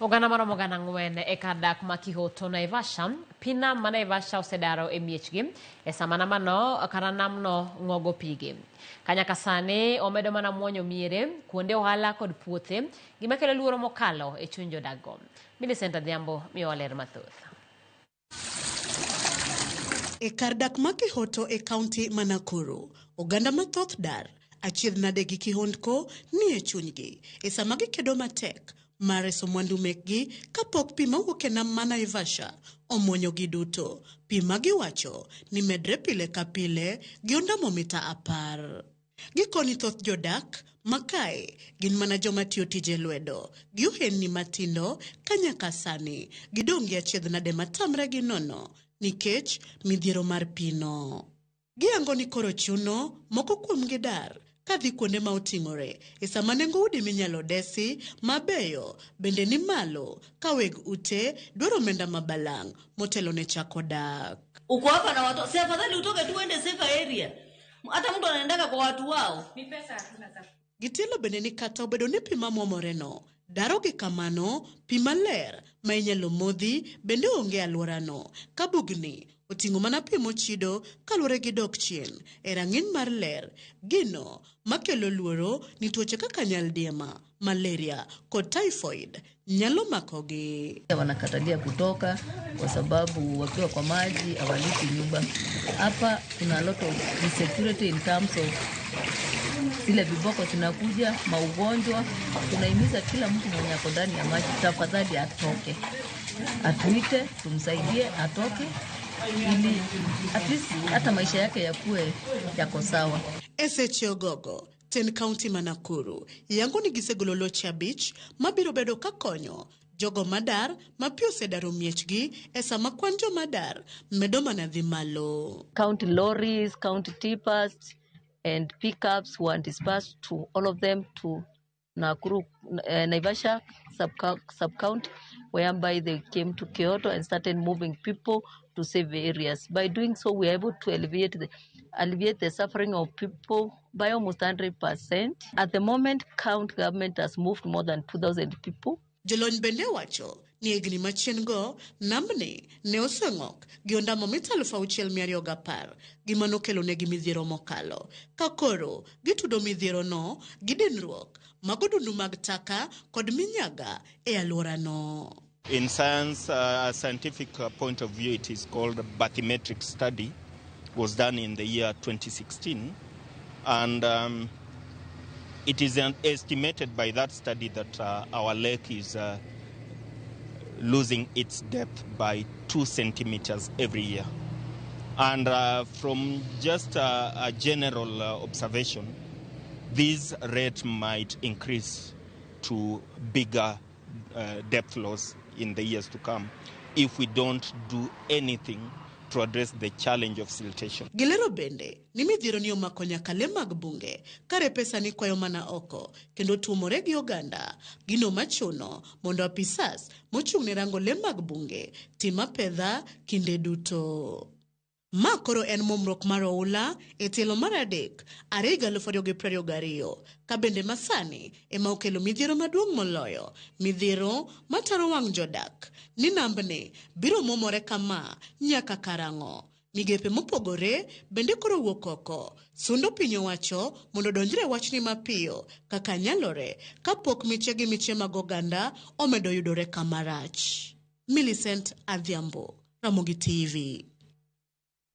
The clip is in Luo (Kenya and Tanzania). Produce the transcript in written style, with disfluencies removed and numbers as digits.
Oganda moro mogana ng'wen e kar dak ma Kihoto Naivasha, pi nam ma Naivasha osedaro e miechgi e sama namano kata namno ng'ogo pigi. Kanyaka sani omedo mana muonyo miere, kuonde ohala kod puothe, gima kelo luoro mokalo e chuny jodak-go. Millicent Adhiambo miyowa ler mathoth. E kar dak ma Kihoto e kaunti ma Nakuru, oganda mathoth dar, achiedh nade gi kihondko ni e chunygi e sama gikedo matek mar reso mwandu mekgi kapok pi mawuok e nam ma Naivasha omuonyo gi duto. Pi ma giwacho ni medre pile ka pile gi ondamo mita 10. Gikoni thoth jodak makae gin mana joma tiyo tije lwedo gi ohelni matindo kanyaka sani gidong' gi achiedh nade matamre gi nono nikech midhiero mar pino. Giyango ni koro chuno moko kuomgi dar kadhi kuonde ma oting'ore e sama nengo udi minyalo desi mabeyo bende ni malo ka weg ute dwaro omenda mabalang' motelo ne chako dak. Uko hapa na watu, si afadhali utoke tuende safe area. Hata mtu anaendaka kwa watu wao. Ni pesa hatuna za. Gitilo bende ni kata obedo ni pi mamomoreno, daro gi kamano pi maler ma inyalo modhi bende onge alworano. Kabugni oting'o mana pi mochido kaluwore gi dok chien e rang'iny mar ler, gino makelo luoro ni tuoche kaka nyaldiema, malaria kod typhoid nyalo makogi. Wanakatalia kutoka kwa sababu wakiwa kwa maji hawalipi nyumba. Hapa kuna lot of insecurity in terms of zile viboko zinakuja, maugonjwa. Tunahimiza kila mtu mwenye ako ndani ya maji tafadhali atoke. Atuite, tumsaidie atoke ili at least hata maisha yake yakuwe yako sawa. SHO Gogo, Ten County Manakuru, yango ni gisegololo cha beach, mabiro bedo kakonyo jogo madar mapio sedaro miechgi e sama kwanjo madar medo mana dhi malo. County lorries, county tippers and pickups were dispersed to all of them to Nakuru, Naivasha sub-county, whereby they came to Kyoto and started moving people to safe areas. By doing so, we are able to alleviate the suffering of people by almost 100%. At the moment, county government has moved more than 2,000 people. Jolony bende wacho ni egni machien go namni ne oseng'ok gi ondamo mita 6,210 gima nokelo negi midhiero mokalo. Kakoro gitudo midhiero no gi dinruok magodundu mag taka kod minyaga e alworano. In science, a scientific point of view, it is called a bathymetric study. It was done in the year 2016. And it is estimated by that study that our lake is losing its depth by 2 centimeters every year. And from just a general observation, this rate might increase to bigger depth loss in the years to come if we don't do anything to address the challenge of siltation. Gilero bende ni midhiero ni omako nyaka le mag bunge kare pesa ni kwayo mana oko kendo tuomore gi oganda gino machuno mondo apisas mochung' ne rango le mag bunge tima pedha kinde duto. Ma koro en momrok mar oula e telo mar adek 2022 ka bende masani ema okelo midhiero maduong' moloyo, midhiero mataro wang' jodak ni nambne biro momore kama nyaka karang'o. Migepe mopogore bende koro wuok oko sundo piny owacho mondo donjre wachni mapiyo kaka nyalore kapok miche gi miche mag oganda omedo yudore kamarach. Millicent Adhiambo, Ramogi TV.